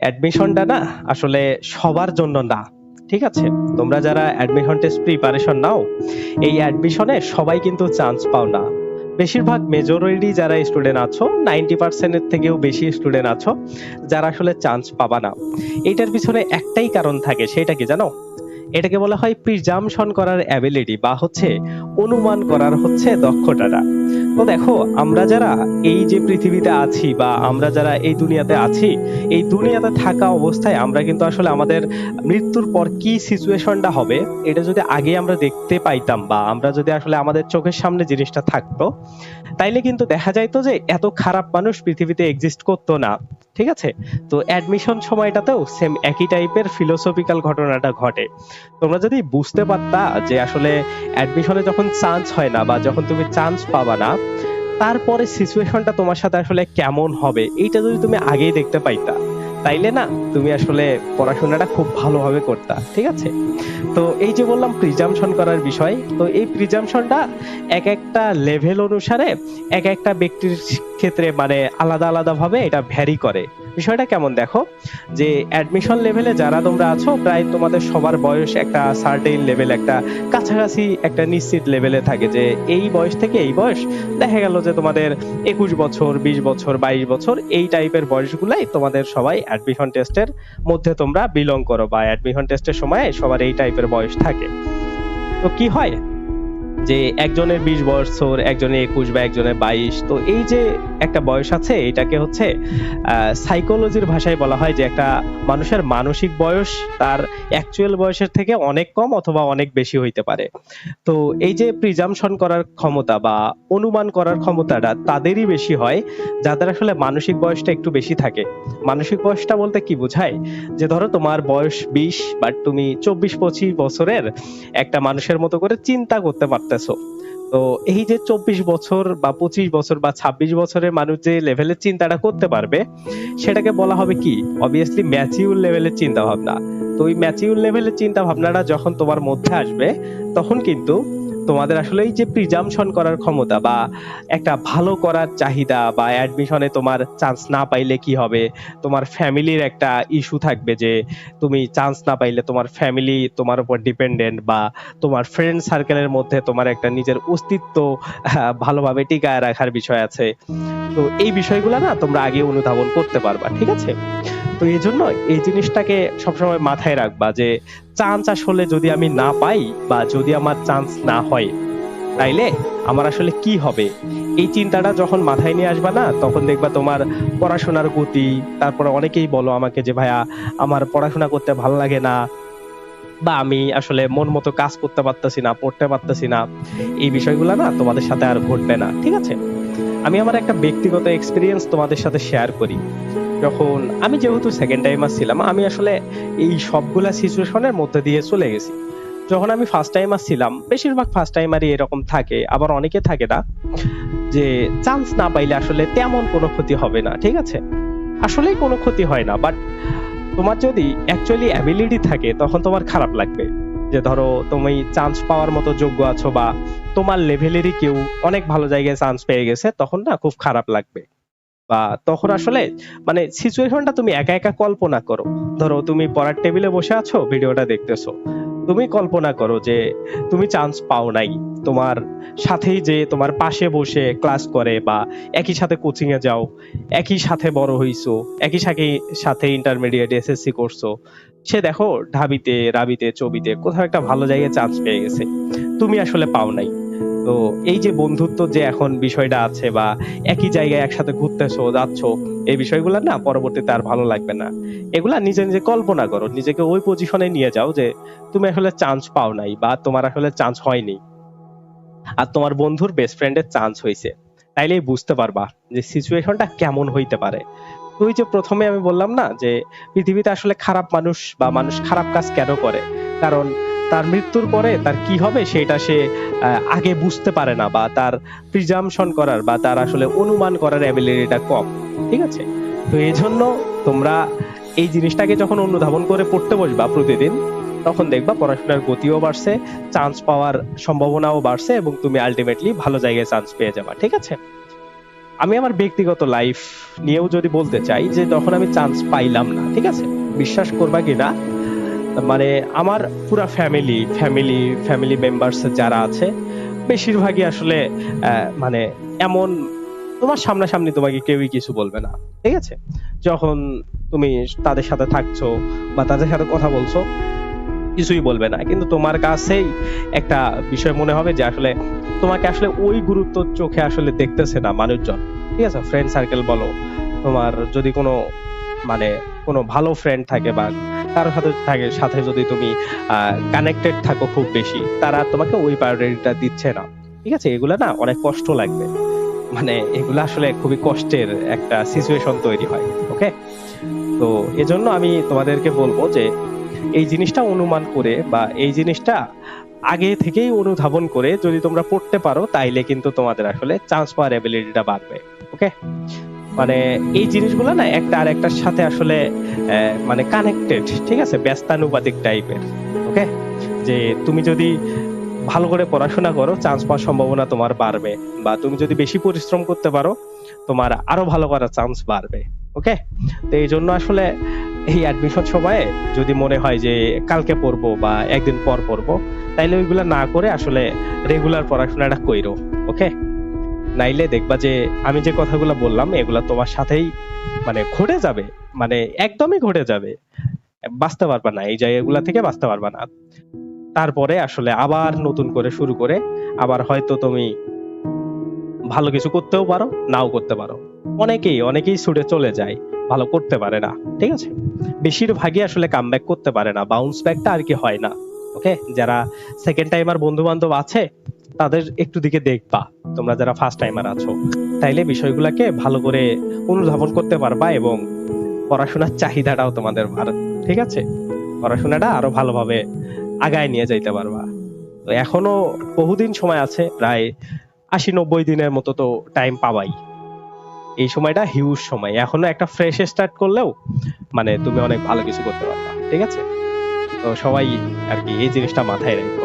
অ্যাডমিশনটা না আসলে সবার জন্য না। ঠিক আছে? তোমরা যারা অ্যাডমিশন টেস্ট প্রিপারেশন নাও, এই অ্যাডমিশনে সবাই কিন্তু চান্স পাও না। বেশিরভাগ মেজরিটি যারা স্টুডেন্ট আছো, 90% এর থেকেও বেশি স্টুডেন্ট আছো, যারা আসলে চান্স পাবা না। এইটার পিছনে একটাই কারণ থাকে, সেটা কি জানো? এটাকে বলা হয় প্রিজাম্পশন করার অ্যাবিলিটি বা হচ্ছে অনুমান করার হচ্ছে দক্ষতাটা। তো দেখো, আমরা যারা এই যে পৃথিবীতে আছি বা আমরা যারা এই দুনিয়াতে আছি, এই দুনিয়াতে থাকা অবস্থায় আমরা কিন্তু আসলে আমাদের মৃত্যুর পর কি সিচুয়েশনটা হবে এটা যদি আগে আমরা দেখতে পাইতাম বা আমরা যদি আসলে আমাদের চোখের সামনে জিনিসটা থাকতো, তাইলে কিন্তু দেখা যাইতো যে এত খারাপ মানুষ পৃথিবীতে এক্সিস্ট করতো না। ঠিক আছে? তো অ্যাডমিশন সময়টাতেও সেম একই টাইপের ফিলোসফিক্যাল ঘটনাটা ঘটে। তোমরা যদি বুঝতে পারতা যে আসলে অ্যাডমিশনে যখন চান্স হয় না বা যখন তুমি চান্স পাবা না, তারপরে সিচুয়েশনটা তোমার সাথে আসলে কেমন হবে এইটা যদি তুমি আগেই দেখতে পাইতা, তাইলে না তুমি আসলে পড়াশোনাটা খুব ভালোভাবে করতা। ঠিক আছে? তো এই যে বললাম প্রিজাম্পশন করার বিষয়, তো এই প্রিজাম্পশনটা এক একটা লেভেল অনুসারে এক একটা ব্যক্তির ক্ষেত্রে মানে আলাদা আলাদা ভাবে এটা ভ্যারি করে। বিষয়টা কেমন দেখো, যে অ্যাডমিশন লেভেলে যারা তোমরা আছো, প্রায় তোমাদের সবার বয়স একটা সার্টেইন লেভেল, একটা কাছাকাছি একটা নিশ্চিত লেভেলে থাকে যে এই বয়স থেকে এই বয়স, দেখা গেল যে তোমাদের 21 বছর, 20 বছর, 22 বছর, এই টাইপের বয়সগুলাই তোমাদের সবাই অ্যাডমিশন টেস্টের মধ্যে তোমরা বিলং করো বা অ্যাডমিশন টেস্টের সময় সবার এই টাইপের বয়স থাকে। তো কি হয় যে একজনের 20 বছর, একজনের 21 বা একজনের 22, তো এই যে একটা বয়স আছে, এটাকে হচ্ছে সাইকোলজির ভাষায় বলা হয় যে একটা মানুষের মানসিক বয়স তার অ্যাকচুয়াল বয়সের থেকে অনেক কম অথবা অনেক বেশি হইতে পারে। তো এই যে প্রিজাম্পশন করার ক্ষমতা বা অনুমান করার ক্ষমতাটা তাদেরই বেশি হয় যাদের আসলে মানসিক বয়সটা একটু বেশি থাকে। মানসিক বয়সটা বলতে কি বোঝায়, যে ধরো তোমার বয়স 20 বাট তুমি 24-25 বছরের একটা মানুষের মতো করে চিন্তা করতে পারতেছো। তো এই যে 24 বছর বা 25 বছর বা 26 বছরের মানুষ যে লেভেলের চিন্তাটা করতে পারবে, সেটাকে বলা হবে কি, অবভিয়াসলি ম্যাচিউর লেভেলের চিন্তা ভাবনা। তো ওই ম্যাচিউর লেভেলের চিন্তা ভাবনাটা যখন তোমার মধ্যে আসবে, তখন কিন্তু তোমাদের আসলে এই যে প্রিজাম্পশন করার ক্ষমতা বা একটা ভালো করার চাহিদা বা অ্যাডমিশনে তোমার চান্স না পাইলে কি হবে, তোমার ফ্যামিলির একটা ইস্যু থাকবে যে তুমি চান্স না পাইলে তোমার ফ্যামিলি তোমার উপর ডিপেন্ডেন্ট, বা তোমার ফ্রেন্ড সার্কেলের মধ্যে তোমার একটা নিজের অস্তিত্ব ভালোভাবে টিকায় রাখার বিষয় আছে। তো এই বিষয়গুলো না তোমরা আগে অনুধাবন করতে পারবা। ঠিক আছে? তো এই জন্য এই জিনিসটাকে সবসময় মাথায় রাখবা যে চান্স আসলে যদি আমি না পাই বা যদি আমার চান্স না হয়, তাইলে আমার আসলে কি হবে, এই চিন্তাটা যখন মাথায় নিয়ে আসবা না, তখন দেখবা তোমার পড়াশোনার গতি, তারপরে অনেকেই বলো আমাকে যে ভাইয়া আমার পড়াশোনা করতে ভালো লাগে না, বা আমি আসলে মন মতো কাজ করতে পারতেছি না, পড়তে পারতেছি না, এই বিষয়গুলো না তোমাদের সাথে আর ঘটবে না। ঠিক আছে? আমি আমার একটা ব্যক্তিগত এক্সপিরিয়েন্স তোমাদের সাথে শেয়ার করি। যখন আমি যেহেতু সেকেন্ড টাইমার ছিলাম, আমি আসলে এই সবগুলা সিচুয়েশনের মধ্যে দিয়ে চলে গেছি। যখন আমি ফার্স্ট টাইমার ছিলাম, বেশিরভাগ ফার্স্ট টাইমারই এরকম থাকে, আবার অনেকে থাকে না, যে চান্স না পাইলে আসলে তেমন কোনো ক্ষতি হবে না। ঠিক আছে? আসলেই কোনো ক্ষতি হয় না, বাট তোমার যদি অ্যাকচুয়ালি অ্যাবিলিটি থাকে তখন তোমার খারাপ লাগবে। যে ধরো তুমি চান্স পাওয়ার মতো যোগ্য আছো বা তোমার লেভেলেরই কেউ অনেক ভালো জায়গায় চান্স পেয়ে গেছে, তখন না খুব খারাপ লাগবে। বা তখন আসলে মানে সিচুয়েশনটা তুমি একা একা কল্পনা করো। ধরো তুমি পড়ার টেবিলে বসে আছো, ভিডিওটা দেখতেছো, তুমি কল্পনা করো যে তুমি চান্স পাও নাই, তোমার সাথেই যে তোমার পাশে বসে ক্লাস করে বা একই সাথে কোচিং এ যাও, একই সাথে বড় হইছো, একই সাথে সাথে ইন্টারমিডিয়েট এসএসসি করছো, সে দেখো ঢাবিতে রাবিতে চবিতে কোথাও একটা ভালো জায়গায় চান্স পেয়ে গেছে, তুমি আসলে পাও নাই। তো এই যে বন্ধুত্ব যে এখন বিষয়টা আছে বা একই জায়গায় একসাথে ঘুরতেছো যাচ্ছো, এই বিষয়গুলো না পরবর্তীতে আর ভালো লাগবে না। এগুলা নিজে নিজে কল্পনা করো, নিজেকে ওই পজিশনে নিয়ে যাও যে তুমি আসলে চান্স পাও নাই বা তোমার আসলে চান্স হয়নি, আর তোমার বন্ধুর বেস্ট ফ্রেন্ডের চান্স হয়েছে। তাইলেই বুঝতে পারবা যে সিচুয়েশনটা কেমন হইতে পারে। তো ওই যে প্রথমে আমি বললাম না যে পৃথিবীতে আসলে খারাপ মানুষ বা মানুষ খারাপ কাজ কেন করে, কারণ তার মৃত্যুর পরে তার কি হবে সেটা সে আগে বুঝতে পারে না, বা তার প্রিজাম্পশন করার বা তার আসলে অনুমান করার অ্যাবিলিটিটা কম। ঠিক আছে? তো এই জন্য তোমরা এই জিনিসটাকে যখন অনুধাবন করে পড়তে বসবা প্রতিদিন, তখন দেখবা পড়াশোনার গতিও বাড়ছে, চান্স পাওয়ার সম্ভাবনাও বাড়ছে এবং তুমি আলটিমেটলি ভালো জায়গায় চান্স পেয়ে যাবা। ঠিক আছে? আমি আমার ব্যক্তিগত লাইফ নিয়েও যদি বলতে চাই, যে যখন আমি চান্স পাইলাম না, ঠিক আছে, বিশ্বাস করবা কিনা, মানে আমার পুরা ফ্যামিলি মেম্বার্স যারা আছে বেশিরভাগই আসলে মানে এমন, তোমার সামনাসামনি তোমাকে কেউই কিছু বলবে না, ঠিক আছে। যখন তুমি তাদের সাথে থাকছো বা তাদের সাথে কথা বলছো, কিছুই বলবে না, কিন্তু তোমার কাছেই একটা বিষয় মনে হবে যে আসলে তোমাকে আসলে ওই গুরুত্ব চোখে আসলে দেখতেছে না মানুষজন, ঠিক আছে। ফ্রেন্ড সার্কেল বলো, তোমার যদি কোনো মানে কোনো ভালো ফ্রেন্ড থাকে বা কারোর সাথে যদি তুমি কানেক্টেড থাকো খুব বেশি, তারা তোমাকে ওই প্রায়োরিটিটা দিচ্ছে না, ঠিক আছে। এগুলা না অনেক কষ্ট লাগবে, মানে এগুলা আসলে খুবই কষ্টের একটা সিচুয়েশন তৈরি হয়। ওকে, তো এজন্য আমি তোমাদেরকে বলবো যে এই জিনিসটা অনুমান করে বা এই জিনিসটা আগে থেকেই অনুধাবন করে যদি তোমরা পড়তে পারো, তাইলে কিন্তু তোমাদের আসলে চান্স পাওয়ার এবিলিটিটা বাড়বে। ওকে, মানে এই জিনিসগুলো না একটা আর একটার সাথে আসলে মানে কানেক্টেড, ঠিক আছে, ব্যস্তানুপাতিক টাইপের। ওকে, যে তুমি যদি ভালো করে পড়াশোনা করো, চান্স পাওয়ার সম্ভাবনা তোমার বাড়বে, বা তুমি যদি বেশি পরিশ্রম করতে পারো, তোমার আরো ভালো করার চান্স বাড়বে। ওকে, তো এই জন্য আসলে এই অ্যাডমিশন সময়ে যদি মনে হয় যে কালকে পড়বো বা একদিন পর পড়বো, তাইলে ওইগুলা না করে আসলে রেগুলার পড়াশোনাটা কইরো। ওকে, নাইলে দেখবা যে আমি যে কথাগুলো বললাম এগুলা তোমার সাথেই মানে ঘটে যাবে, মানে একদমই ঘটে যাবে, বাঁচতে পারবা না, এই জায়গাগুলা থেকে বাঁচতে পারবা না। তারপরে আসলে আবার নতুন করে শুরু করে আবার হয়তো তুমি ভালো কিছু করতেও পারো, নাও করতে পারো। অনেকেই ছুটে চলে যায়, ভালো করতে পারে না, ঠিক আছে। বেশিরভাগই আসলে কামব্যাক করতে পারে না, বাউন্স ব্যাকটা আর কি হয় না। ওকে, যারা সেকেন্ড টাইমার বন্ধু বান্ধব আছে তাদের একটু দিকে দেখবা, তোমরা যারা ফার্স্ট টাইমার আছো, তাইলে বিষয়গুলোকে ভালো করে অনুধাবন করতে পারবা এবং পড়াশোনার চাহিদাটাও তোমাদের ঠিক আছে, পড়াশোনাটা আরো ভালোভাবে আগায় নিয়ে যাইতে পারবা। তো এখনো বহুদিন সময় আছে, প্রায় 80-90 দিনের মতো তো টাইম পাবাই। এই সময়টা হিউজ সময়, এখনো একটা ফ্রেশ স্টার্ট করলেও মানে তুমি অনেক ভালো কিছু করতে পারবা, ঠিক আছে। তো সবাই আর কি এই জিনিসটা মাথায় রাখো।